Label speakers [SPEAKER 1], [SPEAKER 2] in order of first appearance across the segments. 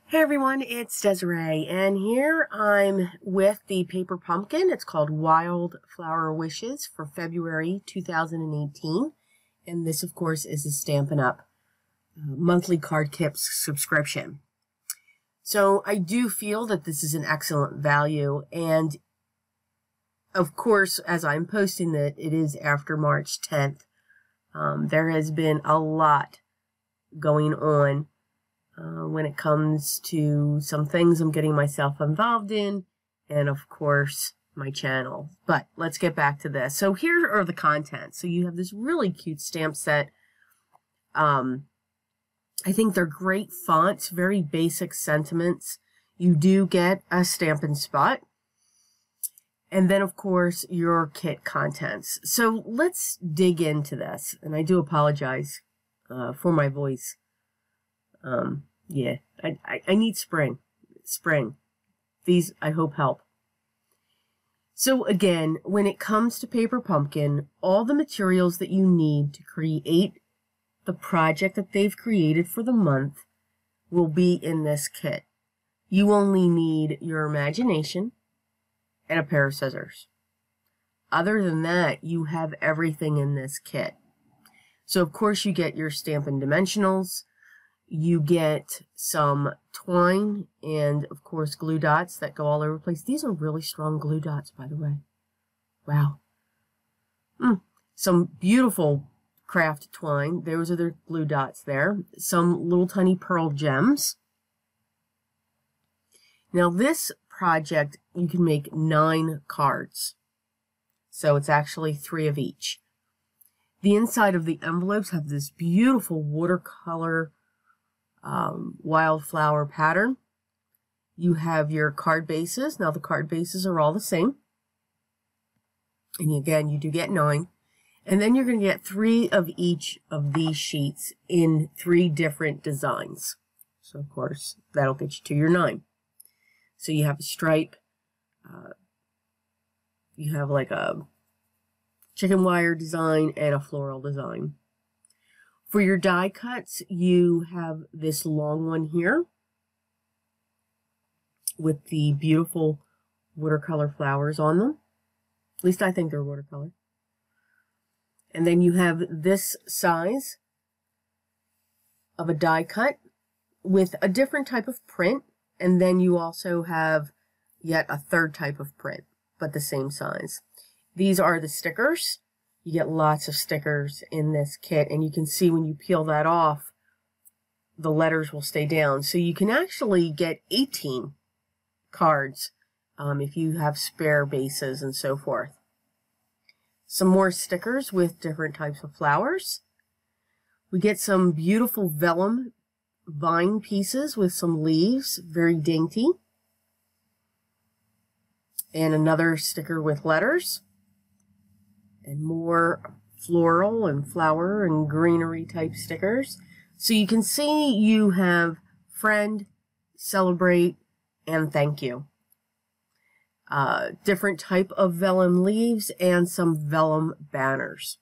[SPEAKER 1] Hey everyone, it's Desiree, and here I'm with the paper pumpkin. It's called Wildflower Wishes for February 2018, and this, of course, is a Stampin' Up monthly card kit subscription. So I do feel that this is an excellent value, and of course, as I'm posting it is after March 10th. There has been a lot going on when it comes to some things I'm getting myself involved in, and of course my channel. But let's get back to this. So here are the contents. So you have this really cute stamp set. I think they're great fonts, very basic sentiments. You do get a Stampin' Spot. And then, of course, your kit contents. So let's dig into this. And I do apologize for my voice. Yeah, I need spring. These, I hope, help. So again, when it comes to Paper Pumpkin, all the materials that you need to create the project that they've created for the month will be in this kit. You only need your imagination and a pair of scissors. Other than that, you have everything in this kit. So of course you get your Stampin' Dimensionals. You get some twine and, of course, glue dots that go all over the place. These are really strong glue dots, by the way. Wow. Some beautiful craft twine. Those are the glue dots there. Some little tiny pearl gems. Now, this project, you can make 9 cards. So it's actually 3 of each. The inside of the envelopes have this beautiful watercolor wildflower pattern. You have your card bases. Now the card bases are all the same. And again, you do get 9. And then you're going to get 3 of each of these sheets in 3 different designs. So of course, that'll get you to your 9. So you have a stripe. You have like a chicken wire design and a floral design. For your die cuts, you have this long one here with the beautiful watercolor flowers on them. At least I think they're watercolor. And then you have this size of a die cut with a different type of print. And then you also have yet a third type of print, but the same size. These are the stickers. You get lots of stickers in this kit, and you can see when you peel that off, the letters will stay down. So you can actually get 18 cards if you have spare bases and so forth. Some more stickers with different types of flowers. We get some beautiful vellum vine pieces with some leaves, very dainty. And another sticker with letters. And more floral and flower and greenery type stickers. So you can see you have friend, celebrate, and thank you. Different type of vellum leaves and some vellum banners.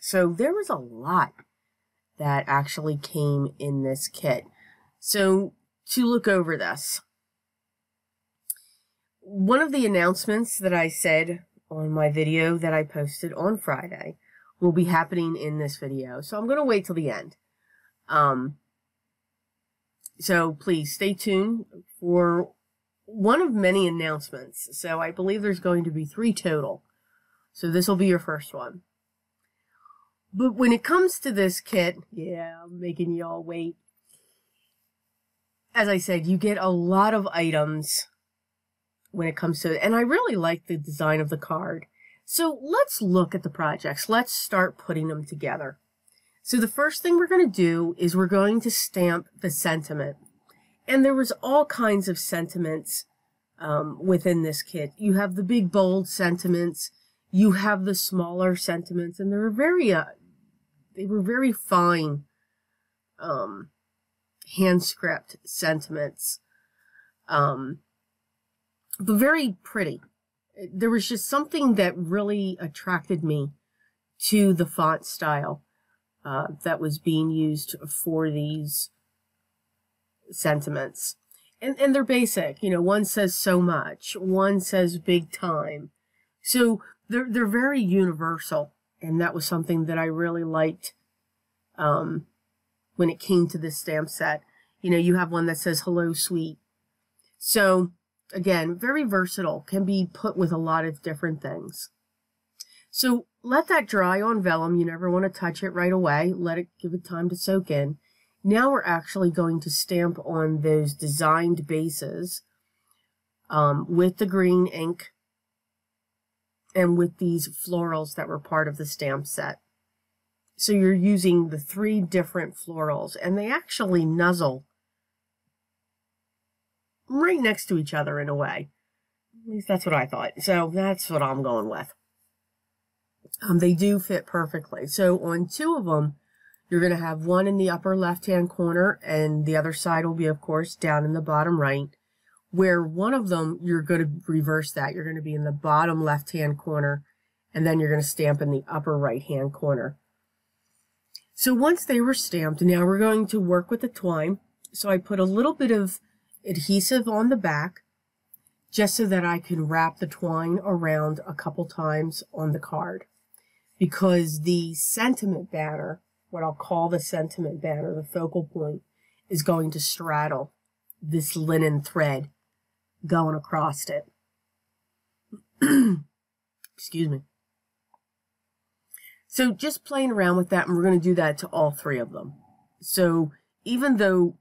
[SPEAKER 1] So there was a lot that actually came in this kit. So to look over this, one of the announcements that I said on my video that I posted on Friday will be happening in this video. So I'm going to wait till the end. So please stay tuned for one of many announcements. So I believe there's going to be 3 total. So this will be your first one. But when it comes to this kit, yeah, I'm making y'all wait. As I said, you get a lot of items when it comes to it. And I really like the design of the card. So let's look at the projects. Let's start putting them together. So the first thing we're going to do is we're going to stamp the sentiment. And there was all kinds of sentiments within this kit. You have the big bold sentiments. You have the smaller sentiments. And they were very fine hand script sentiments. But very pretty. There was just something that really attracted me to the font style that was being used for these sentiments. And they're basic. You know, one says so much, one says big time. So they're very universal, and that was something that I really liked when it came to this stamp set. You know, you have one that says hello sweet. So again, very versatile, can be put with a lot of different things. So let that dry on vellum. You never want to touch it right away. Let it give it time to soak in. Now we're actually going to stamp on those designed bases with the green ink and with these florals that were part of the stamp set. So you're using the 3 different florals, and they actually nuzzle right next to each other in a way. At least that's what I thought. So that's what I'm going with. They do fit perfectly. So on 2 of them, you're going to have one in the upper left-hand corner, and the other side will be, of course, down in the bottom right. Where one of them, you're going to reverse that. You're going to be in the bottom left-hand corner, and then you're going to stamp in the upper right-hand corner. So once they were stamped, now we're going to work with the twine. So I put a little bit of adhesive on the back, just so that I can wrap the twine around a couple times on the card. Because the sentiment banner, what I'll call the sentiment banner, the focal point, is going to straddle this linen thread going across it. Excuse me. So just playing around with that, and we're going to do that to all 3 of them. So even though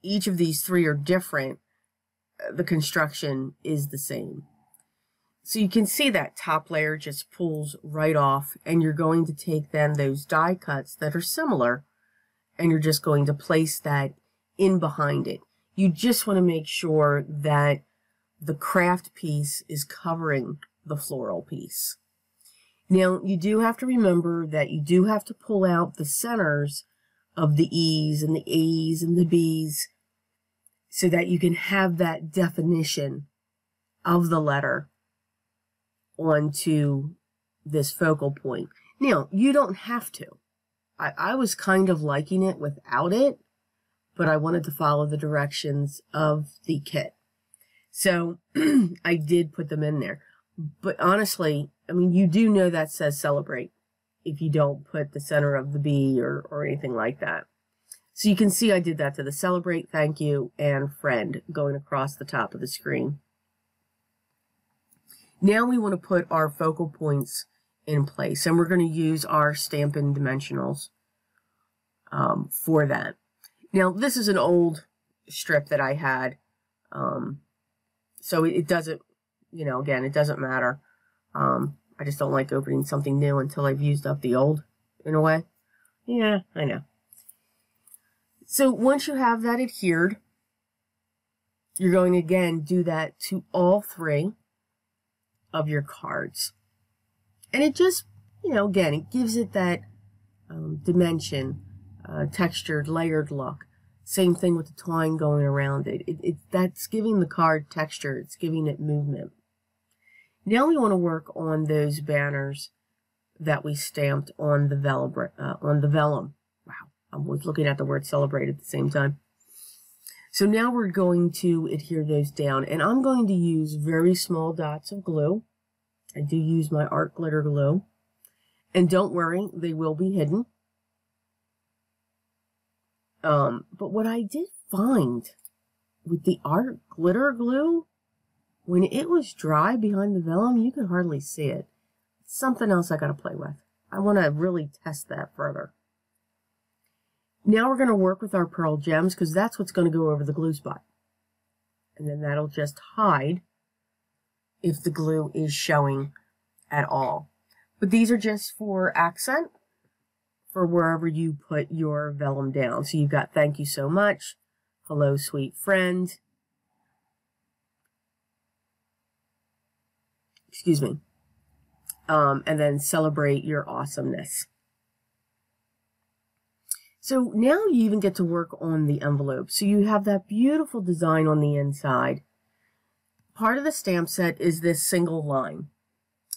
[SPEAKER 1] each of these 3 are different, the construction is the same. So you can see that top layer just pulls right off, and you're going to take then those die cuts that are similar, and you're just going to place that in behind it. You just want to make sure that the craft piece is covering the floral piece. Now, you do have to remember that you do have to pull out the centers of the E's and the A's and the B's so that you can have that definition of the letter onto this focal point. Now, you don't have to. I was kind of liking it without it, but I wanted to follow the directions of the kit. So I did put them in there. But honestly, I mean, you do know that says celebrate if you don't put the center of the B or anything like that. So you can see I did that to the celebrate, thank you, and friend going across the top of the screen. Now we want to put our focal points in place, and we're going to use our Stampin' Dimensionals for that. Now, this is an old strip that I had, so it doesn't, you know, again, it doesn't matter. I just don't like opening something new until I've used up the old, in a way. Yeah, I know. So once you have that adhered, you're going to, again, do that to all 3 of your cards. And it just, you know, again, it gives it that dimension, textured, layered look. Same thing with the twine going around it. That's giving the card texture. It's giving it movement. Now we want to work on those banners that we stamped on the vellum. Wow, I was looking at the word celebrate at the same time. So now we're going to adhere those down, and I'm going to use very small dots of glue. I do use my art glitter glue, and don't worry, they will be hidden. But what I did find with the art glitter glue, when it was dry behind the vellum, you could hardly see it. It's something else I got to play with. I want to really test that further. Now we're going to work with our pearl gems, because that's what's going to go over the glue spot. And then that'll just hide if the glue is showing at all. But these are just for accent for wherever you put your vellum down. So you've got thank you so much, hello sweet friend, excuse me, and then celebrate your awesomeness. So now you even get to work on the envelope. So you have that beautiful design on the inside. Part of the stamp set is this single line.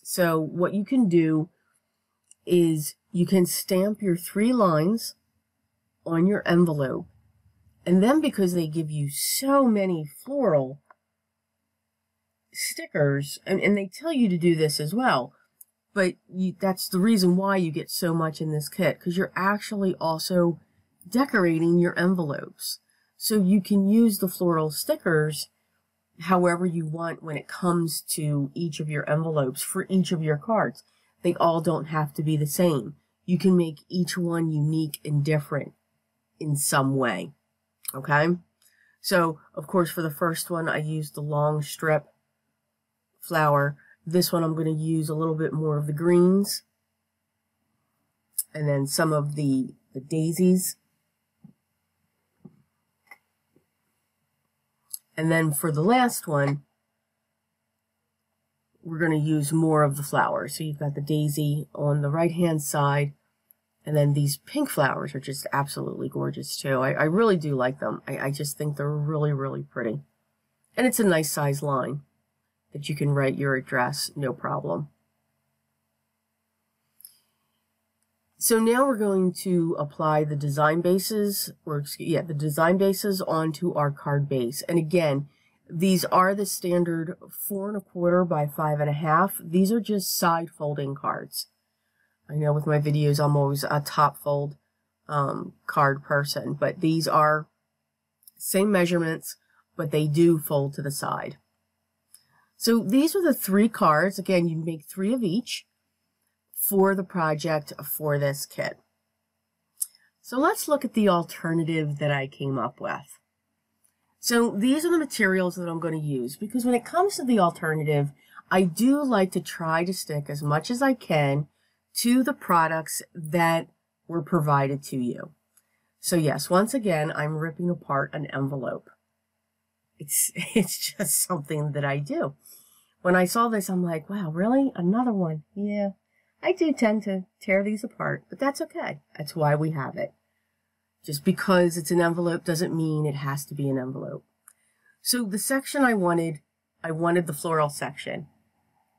[SPEAKER 1] So what you can do is you can stamp your 3 lines on your envelope, And then because they give you so many floral stickers, and they tell you to do this as well, but that's the reason why you get so much in this kit, because you're actually also decorating your envelopes. So you can use the floral stickers however you want when it comes to each of your envelopes for each of your cards. They all don't have to be the same. You can make each one unique and different in some way. Okay? So, of course, for the first one, I used the long strip flower. This one, I'm going to use a little bit more of the greens. And then some of the daisies. And then for the last one, we're going to use more of the flowers. So you've got the daisy on the right-hand side, and then these pink flowers are just absolutely gorgeous too. I really do like them. I just think they're really, really pretty. And it's a nice size line that you can write your address, no problem. So now we're going to apply the design bases, the design bases onto our card base. And again, these are the standard 4 1/4 by 5 1/2. These are just side folding cards. I know with my videos I'm always a top fold card person, but these are same measurements, but they do fold to the side. So these are the 3 cards. Again, you make 3 of each for the project for this kit. So let's look at the alternative that I came up with. So these are the materials that I'm going to use, because when it comes to the alternative, I do like to try to stick as much as I can to the products that were provided to you. So yes, once again, I'm ripping apart an envelope. It's just something that I do. When I saw this, I'm like, wow, really? Another one? Yeah. I do tend to tear these apart, but that's okay. That's why we have it. Just because it's an envelope doesn't mean it has to be an envelope. So the section I wanted the floral section.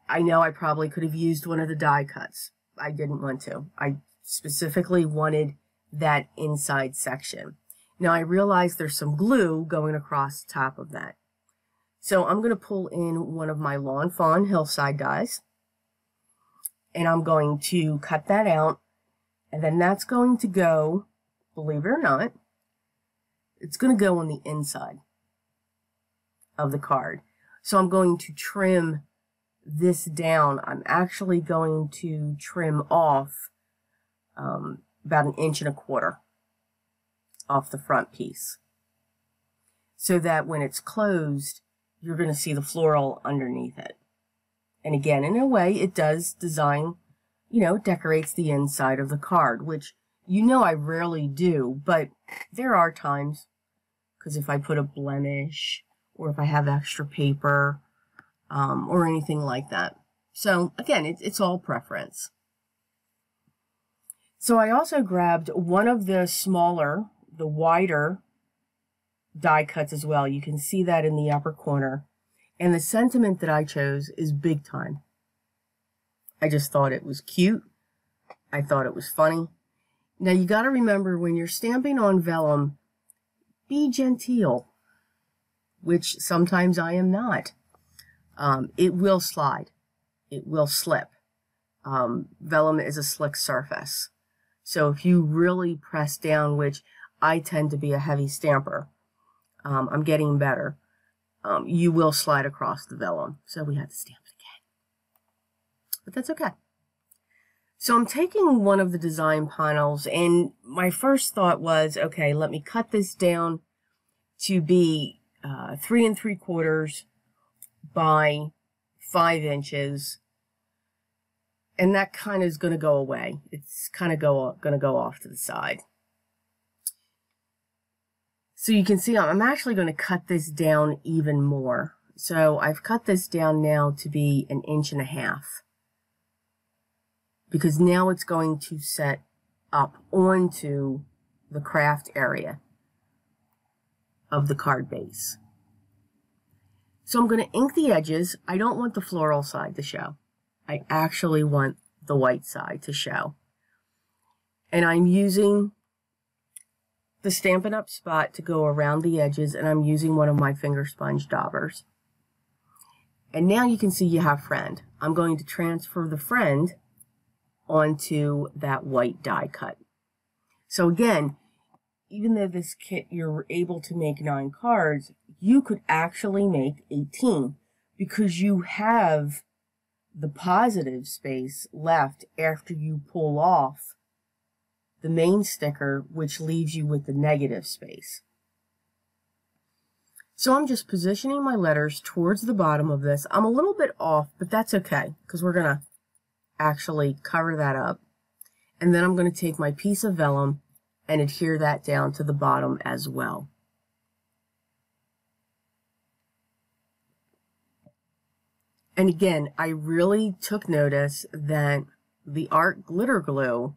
[SPEAKER 1] I know I probably could have used one of the die cuts. I didn't want to. I specifically wanted that inside section. Now I realize there's some glue going across the top of that. So I'm going to pull in one of my Lawn Fawn Hillside dies. And I'm going to cut that out, and then that's going to go, believe it or not, it's going to go on the inside of the card. So I'm going to trim this down. I'm actually going to trim off about 1 1/4 inches off the front piece, so that when it's closed, you're going to see the floral underneath it. And again, in a way, it does design, decorates the inside of the card, which, I rarely do, but there are times, because if I put a blemish, or if I have extra paper, or anything like that. So again, it's all preference. So I also grabbed one of the smaller, the wider die cuts as well. You can see that in the upper corner. And the sentiment that I chose is big time. I just thought it was cute. I thought it was funny. Now you got to remember, when you're stamping on vellum, be genteel, which sometimes I am not. It will slide. It will slip. Vellum is a slick surface. So if you really press down, which I tend to be a heavy stamper, I'm getting better. You will slide across the vellum. So we have to stamp it again. But that's okay. So I'm taking one of the design panels, and my first thought was, okay, let me cut this down to be 3 3/4 by 5 inches. And that kind of is going to go away. It's kind of going to go off to the side. So you can see I'm actually going to cut this down even more. So I've cut this down now to be 1.5 inches. Because now it's going to set up onto the craft area of the card base. So I'm going to ink the edges. I don't want the floral side to show. I actually want the white side to show. And I'm using the Stampin' Up spot to go around the edges, and I'm using one of my finger sponge daubers. And now you can see you have friend. I'm going to transfer the friend onto that white die cut. So again, even though this kit you're able to make 9 cards, you could actually make 18 because you have the positive space left after you pull off the main sticker, which leaves you with the negative space. So I'm just positioning my letters towards the bottom of this. I'm a little bit off, but that's okay because we're going to actually cover that up. And then I'm going to take my piece of vellum and adhere that down to the bottom as well. And again, I really took notice that the art glitter glue,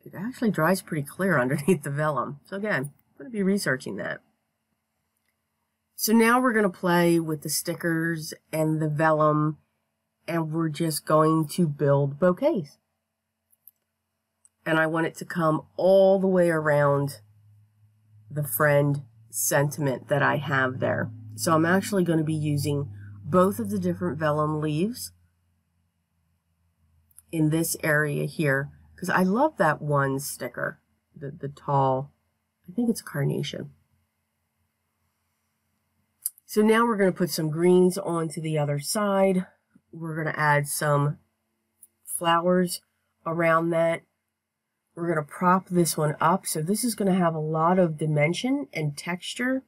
[SPEAKER 1] it actually dries pretty clear underneath the vellum. So again, I'm going to be researching that. So now we're going to play with the stickers and the vellum, and we're just going to build bouquets. And I want it to come all the way around the friend sentiment that I have there. So I'm actually going to be using both of the different vellum leaves in this area here, because I love that one sticker, the tall, I think it's a carnation. So now we're going to put some greens onto the other side. We're going to add some flowers around that. We're going to prop this one up. So this is going to have a lot of dimension and texture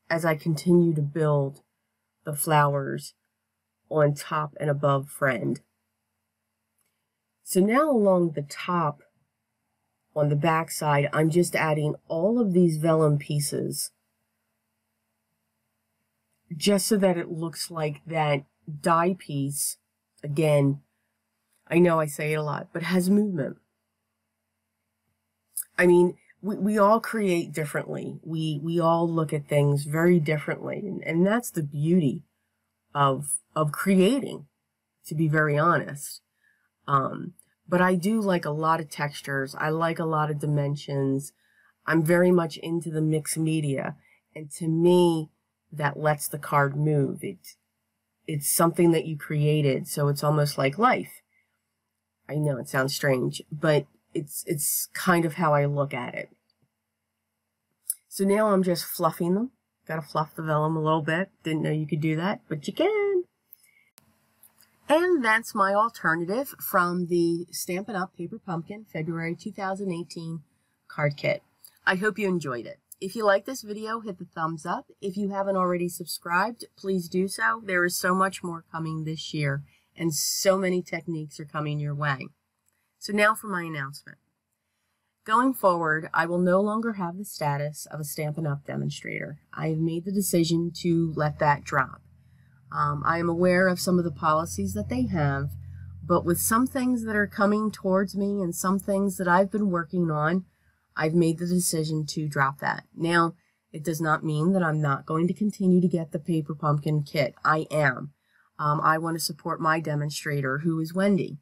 [SPEAKER 1] as I continue to build the flowers on top and above friend. So now along the top, on the back side, I'm just adding all of these vellum pieces just so that it looks like that die piece, again, I know I say it a lot, but has movement. I mean, we all create differently. We all look at things very differently, and that's the beauty of creating, to be very honest. But I do like a lot of textures. I like a lot of dimensions. I'm very much into the mixed media, and to me, that lets the card move. It's something that you created, so it's almost like life. I know it sounds strange, but it's kind of how I look at it. So now I'm just fluffing them. Got to fluff the vellum a little bit. Didn't know you could do that, but you can. And that's my alternative from the Stampin' Up Paper Pumpkin February 2018 card kit. I hope you enjoyed it. If you like this video, hit the thumbs up. If you haven't already subscribed, please do so. There is so much more coming this year, and so many techniques are coming your way. So now for my announcement. Going forward, I will no longer have the status of a Stampin' Up demonstrator. I have made the decision to let that drop. I am aware of some of the policies that they have, but with some things that are coming towards me and some things that I've been working on, I've made the decision to drop that. Now, it does not mean that I'm not going to continue to get the Paper Pumpkin kit. I am. I want to support my demonstrator, who is Wendy.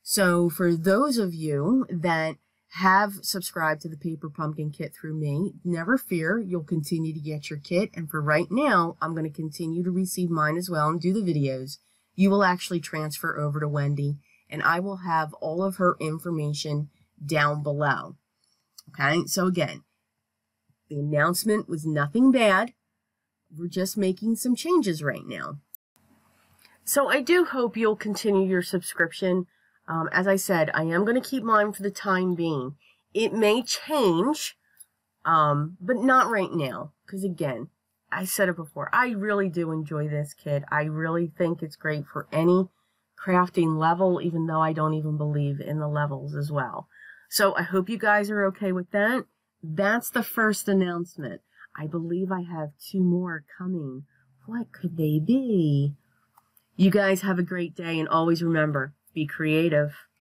[SPEAKER 1] So for those of you that have subscribed to the Paper Pumpkin kit through me, never fear, you'll continue to get your kit. And for right now, I'm going to continue to receive mine as well and do the videos. You will actually transfer over to Wendy, and I will have all of her information down below. Okay, so again, the announcement was nothing bad. We're just making some changes right now. So I do hope you'll continue your subscription. As I said, I am going to keep mine for the time being. It may change, but not right now. Because again, I said it before, I really do enjoy this kit. I really think it's great for any crafting level, even though I don't even believe in the levels as well. So I hope you guys are okay with that. That's the first announcement. I believe I have 2 more coming. What could they be? You guys have a great day, and always remember, be creative.